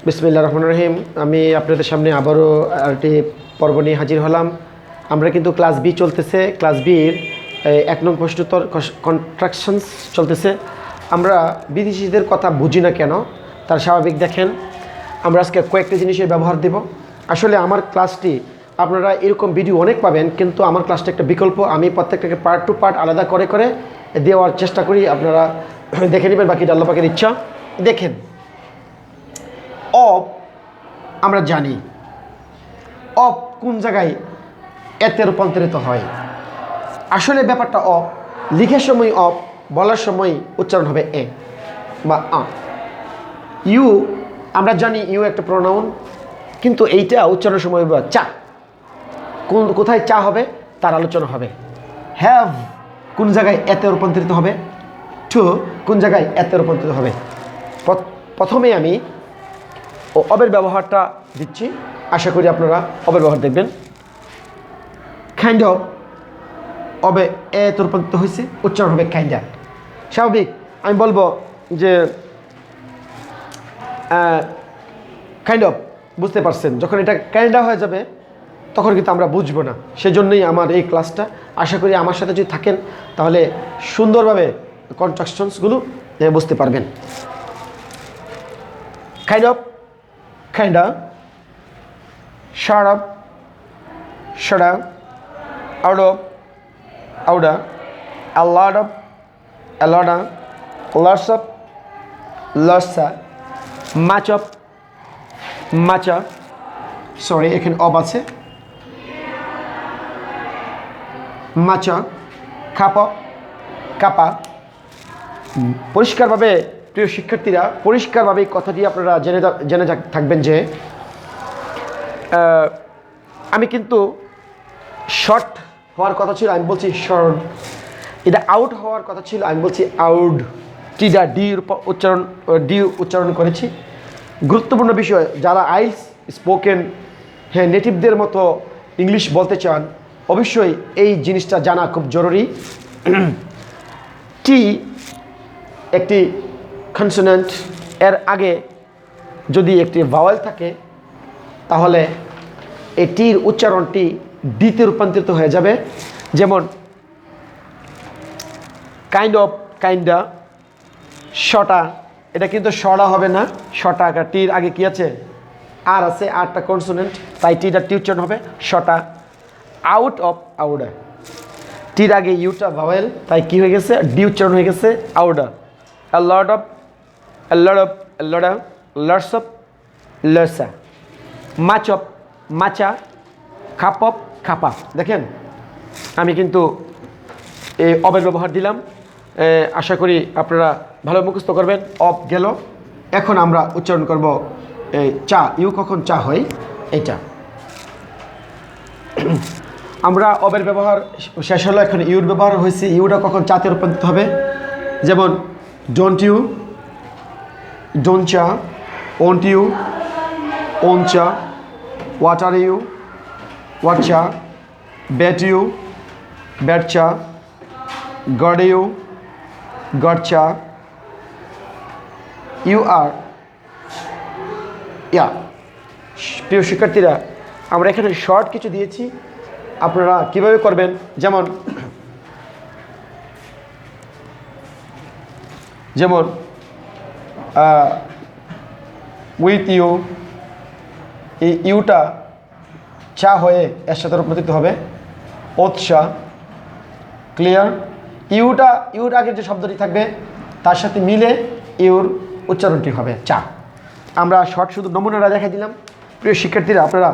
বিসমিল্লাহির রহমানির রহিম। আমি আপনাদের সামনে আবারও একটি পর্ব নিয়ে হাজির হলাম। আমরা কিন্তু ক্লাস বি চলতেছে, ক্লাস বির 1 নং প্রশ্নোত্তর কন্ট্রাকশনস চলতেছে। আমরা বিদেশিদের কথা বুঝি না কেন, তার স্বাভাবিক দেখেন। আমরা আজকে কয়েকটা জিনিসের ব্যবহার দেব। আসলে আমার ক্লাসটি আপনারা এরকম ভিডিও অনেক পাবেন, কিন্তু আমার ক্লাসটা একটা বিকল্প। আমি প্রত্যেকটাকে পার্ট টু পার্ট আলাদা করে করে দেওয়ার চেষ্টা করি। আপনারা দেখে নেবেন, বাকিটা আল্লাহ পাকের ইচ্ছা। দেখেন, অফ আমরা জানি অফ কোন জায়গায় এতে রূপান্তরিত হয়। আসলে ব্যাপারটা অফ লিখার সময় অফ, বলার সময় উচ্চারণ হবে এ বা আ। ইউ আমরা জানি ইউ একটা প্রোনাউন, কিন্তু এইটা উচ্চারণের সময় হবে চা। কোথায় চা হবে তার আলোচনা হবে। হ্যাভ কোন জায়গায় এতে রূপান্তরিত হবে, টু কোন জায়গায় এতে রূপান্তরিত হবে। প্রথমে আমি অবের ব্যবহারটা দিচ্ছি, আশা করি আপনারা অবের ব্যবহার দেখবেন। কাইন্ড অফ অবে এ রূপান্তরিত হয়েছে, উচ্চারণ হবে কাইন্ডা। স্বাভাবিক আমি বলবো যে কাইন্ড অফ, বুঝতে পারছেন। যখন এটা কাইন্ডা হয়ে যাবে তখন কিন্তু আমরা বুঝবো না। সেজন্যই আমার এই ক্লাসটা। আশা করি আমার সাথে যদি থাকেন তাহলে সুন্দরভাবে কন্ট্রাকশনসগুলো বুঝতে পারবেন। Kind of, kinda, shut up, shut up, out of, outa, a lot of, a lot of, lots of, lots of, much of, much of, sorry এখানে অব আছে, much of, cup of, kappa। পরিষ্কারভাবে প্রিয় শিক্ষার্থীরা, পরিষ্কারভাবে এই কথাটি আপনারা জেনে থাকবেন যে আমি কিন্তু শর্ট হওয়ার কথা ছিল, আমি বলছি শর্ট। এটা আউট হওয়ার কথা ছিল, আমি বলছি আউট। টিটা ডি উচ্চারণ করেছি। গুরুত্বপূর্ণ বিষয়, যারা আইএলটিএস স্পোকেন নেটিভদের মতো ইংলিশ বলতে চান, অবশ্যই এই জিনিসটা জানা খুব জরুরি। টি একটি কনসোনেন্ট, এর আগে যদি একটি ভাওয়েল থাকে তাহলে এই টির উচ্চারণটি ডিতে রূপান্তরিত হয়ে যাবে। যেমন কাইন্ড অফ, কাইন্ডা, শটা, এটা কিন্তু শটা হবে না, শটা। টির আগে কি আছে, আর আছে, আরটা কনসোনেন্ট, তাই টিটা টি উচ্চারণ হবে শটা। আউট অফ, আউডা, টির আগে ইউটা ভাওয়েল, তাই কি হয়ে গেছে, ডি উচ্চারণ হয়ে গেছে আউডা। A lot of, a lot of, a lot of, lots of, lots of, much of, macha, cup of, kappa। দেখেন আমি কিন্তু এই অবের ব্যবহার দিলাম। আশা করি আপনারা ভালো মুখস্থ করবেন। অফ গেল, এখন আমরা উচ্চারণ করব চা। ইউ কখন চা হয় এইটা। আমরা অবের ব্যবহার শেষ হলো, এখন ইউর ব্যবহার হয়েছে। ইউটা কখন চাতে রূপান্তরিত হবে, যেমন ডোন্ট ইউ, ডোন্ট চা, ওন্ট ইউ, ওন চা, হোয়াট আর ইউ, হোয়াট চা, বেট ইউ, বেট চা, গড ইউ, গড চা, ইউ আর ইয়া। প্রিয় শিক্ষার্থীরা, আমরা এখানে শর্ট কিছু দিয়েছি, আপনারা কিভাবে করবেন, যেমন যেমন উইথ ইউ, এই ইউটা চা হয়ে এর সাথে রূপান্তরিত হবে ওৎসা। ক্লিয়ার? ইউর আগে যে শব্দটি থাকবে তার সাথে মিলে ইউর উচ্চারণটি হবে চা। আমরা শর্ট শুধু নমুনাটা দেখাই দিলাম। প্রিয় শিক্ষার্থীরা, আপনারা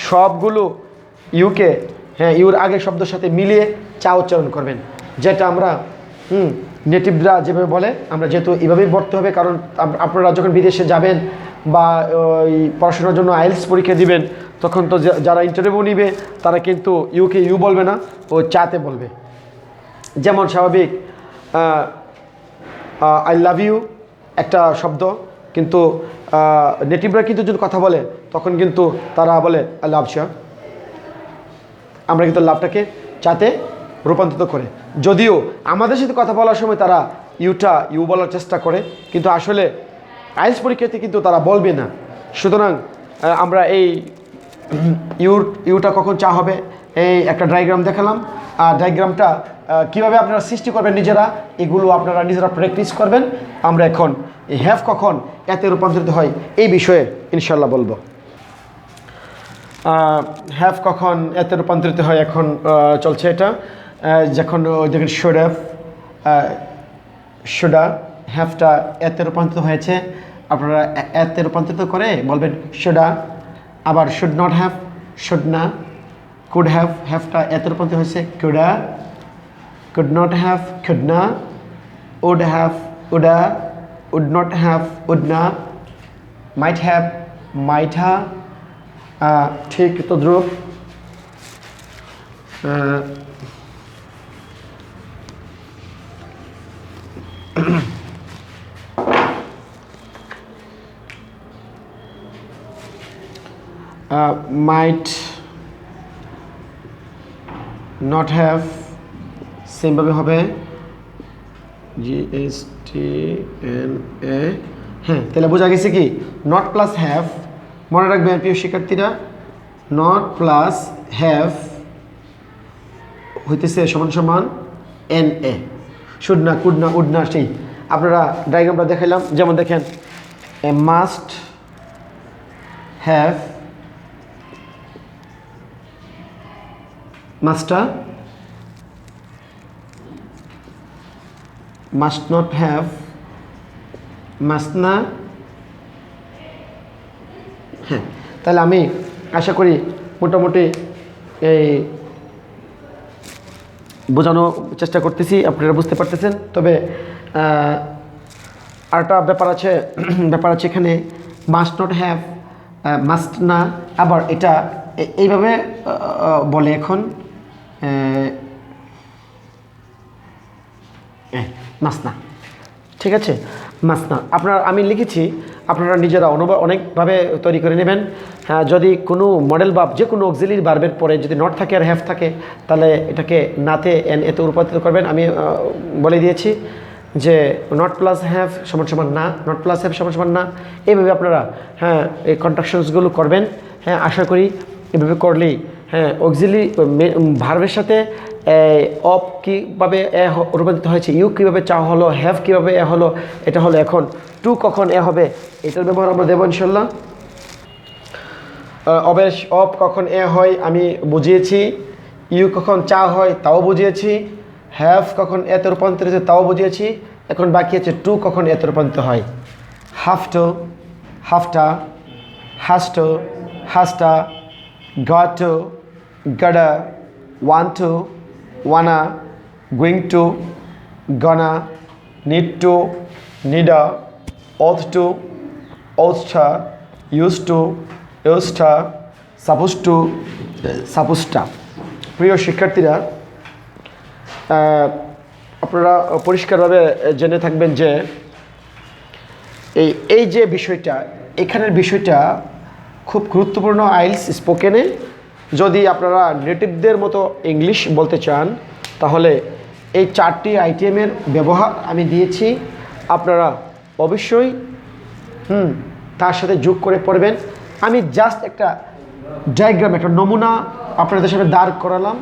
সবগুলো ইউকে ইউর আগের শব্দের সাথে মিলিয়ে চা উচ্চারণ করবেন, যেটা আমরা নেটিভরা যেভাবে বলে, আমরা যেহেতু এভাবেই পড়তে হবে। কারণ আপনারা যখন বিদেশে যাবেন বা ওই পড়াশোনার জন্য আইএলটিএস পরীক্ষা দিবেন, তখন তো যারা ইন্টারভিউ নিবে তারা কিন্তু ইউকে ইউ বলবে না, ও চাতে বলবে। যেমন স্বাভাবিক আই লাভ ইউ একটা শব্দ, কিন্তু নেটিভরা কিন্তু যখন কথা বলে তখন কিন্তু তারা বলে আই লাভ ইউ। আমরা কিন্তু লাভটাকে চাতে রূপান্তরিত করে, যদিও আমাদের সাথে কথা বলার সময় তারা ইউ বলার চেষ্টা করে, কিন্তু আসলে আইএলটিএস পরীক্ষাতে কিন্তু তারা বলবে না। সুতরাং আমরা এই ইউটা কখন চা হবে এই একটা ডায়াগ্রাম দেখালাম। আর ডায়াগ্রামটা কীভাবে আপনারা সৃষ্টি করবেন নিজেরা, এগুলো আপনারা নিজেরা প্র্যাকটিস করবেন। আমরা এখন এই হ্যাভ কখন এতে রূপান্তরিত হয় এই বিষয়ে ইনশাল্লাহ বলবো। হ্যাভ কখন এতে রূপান্তরিত হয় এখন চলছে এটা, যখন দেখেন শুডা হ্যাভটা এতে রূপান্তরিত হয়েছে, আপনারা এতে রূপান্তরিত করে বলবেন শুডা। আবার শুড নট হ্যাভ, শুড না। কুড হ্যাভ, হ্যাভটা এতে রূপান্তরিত হয়েছে coulda. Could not have, could না। Would have, woulda. Would not have, would না। মাইট হ্যাভ, মাইট হা। ঠিক তদ্রুপ might not have সেমভাবে হবে GSTNA। হ্যাঁ, তাহলে বোঝা গেছে কি নট প্লাস হ্যাভ, মনে রাখবেন প্রিয় শিক্ষার্থীরা, নট প্লাস হ্যাভ হইতেছে সমান সমান NA। শুড না, কুড না, উড না। সেই আপনারা ডায়াগ্রামটা দেখাইলাম, যেমন দেখেন must have, master, must not have, must না। হ্যাঁ, তাহলে আমি আশা করি মোটামুটি এই বোঝানোর চেষ্টা করতেছি, আপনারা বুঝতে পারতেছেন। তবে আরেকটা ব্যাপার আছে এখানে মাস্ট নট হ্যাভ, মাস্ট না। আবার এটা এইভাবে বলে এখন মাস্ট না, ঠিক আছে, মাস্ট না। আমি লিখেছি, আপনারা নিজেরা অনেকভাবে তৈরি করে নেবেন। হ্যাঁ, যদি কোনো মডেল ভার্ব, যে কোনো অক্সিলিয়ারি ভার্বের পরে যদি নট থাকে আর হ্যাভ থাকে, তাহলে এটাকে নাতে এতে রূপান্তরিত করবেন। আমি বলে দিয়েছি যে নট প্লাস হ্যাভ সমান সমান না, নট প্লাস হ্যাভ সমান সমান না। এইভাবে আপনারা হ্যাঁ এই কন্ট্রাকশনসগুলো করবেন। হ্যাঁ, আশা করি এভাবে করলেই হ্যাঁ অক্সিলিয়ারি ভার্বের সাথে অফ কীভাবে রূপান্তরিত হয়েছে, ইউ কীভাবে চা হলো, হ্যাভ কীভাবে হলো, এটা হলো এখন টু কখন হবে, এটার ব্যবহার আমরা দেবো ইনশাল্লাহ। অবেশ অফ কখন হয় আমি বুঝিয়েছি, ইউ কখন চা হয় তাও বুঝিয়েছি, হ্যাভ কখন এতে রূপান্তরিত তাও বুঝিয়েছি। এখন বাকি আছে টু কখন এতে রূপান্তরিত হয়। Have to, hafta, has to, hasta, got to, gotta, want to, wanna, going to, gonna, need to, needa, ought to, oughta, used to, used-to, supposed to, supposed-to। প্রিয় শিক্ষার্থীরা, আপনারা পরিষ্কারভাবে জেনে থাকবেন যে এই যে বিষয়টা, এখানের বিষয়টা খুব গুরুত্বপূর্ণ আইএলটিএস স্পোকেনে। যদি আপনারা নেটিভদের মতো ইংলিশ বলতে চান, তাহলে এই 4টি আইটেমের ব্যবহার আমি দিয়েছি, আপনারা অবশ্যই তার সাথে যোগ করে পড়বেন। আমি জাস্ট একটা ডায়াগ্রাম, একটা নমুনা আপনাদের সামনে দাঁড় করালাম।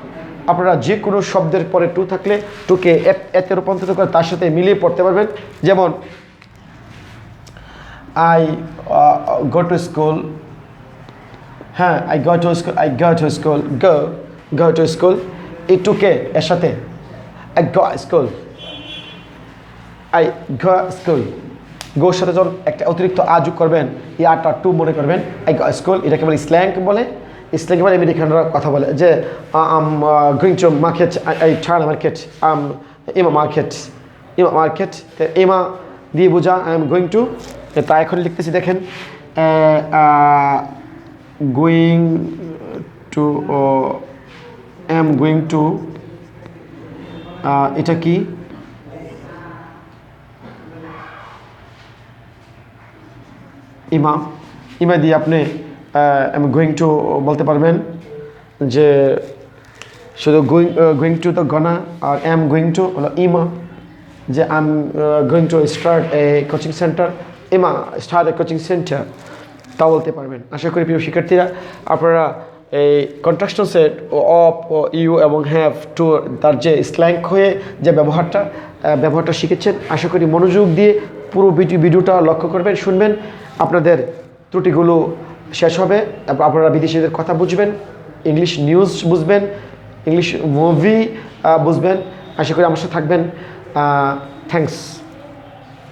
আপনারা যে কোনো শব্দের পরে টু থাকলে টুকে এতে রূপান্তরিত করে তার সাথে মিলিয়ে পড়তে পারবেন। যেমন আই গো টু স্কুল, হ্যাঁ I go to school, I go to school, go to school, এই টুকে এর সাথে I go school, I go school, গোর সাথে যখন একটা অতিরিক্ত আ যোগ করবেন, এই আটা টু মনে করবেন, আই গো স্কুল। এটাকে বলে স্ল্যাং বলে, স্ল্যাং বলে আমেরিকানরা কথা বলে যে I'm going to market, I gonna market, I'mma market, I'mma market, I'mma দিয়ে বোঝা আই এম গোয়িং টু। তা এখন লিখতেছি দেখেন, going to, am going to, এটা কি ইমা, ইমা দিয়ে আপনি এম গোয়িং টু বলতে পারবেন। যে শুধু গোয়িং টু তো গনা, আর এম গোয়িং টু হলো ইমা। যে I am going to start A coaching centre, ইমা স্টার্ট এ কোচিং সেন্টার। তা বলতে পারবেন। আশা করি প্রিয় শিক্ষার্থীরা আপনারা এই কন্ট্রাকশনসের অফ ও ইউ এবং হ্যাভ টু তার যে স্ল্যাং হয়ে যে ব্যবহারটা শিখেছেন। আশা করি মনোযোগ দিয়ে পুরো ভিডিওটা লক্ষ্য করবেন, শুনবেন, আপনাদের ত্রুটিগুলো শেষ হবে। আপনারা বিদেশিদের কথা বুঝবেন, ইংলিশ নিউজ বুঝবেন, ইংলিশ মুভি বুঝবেন। আশা করি আমার সাথে থাকবেন।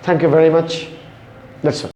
Thank you very much. That's all.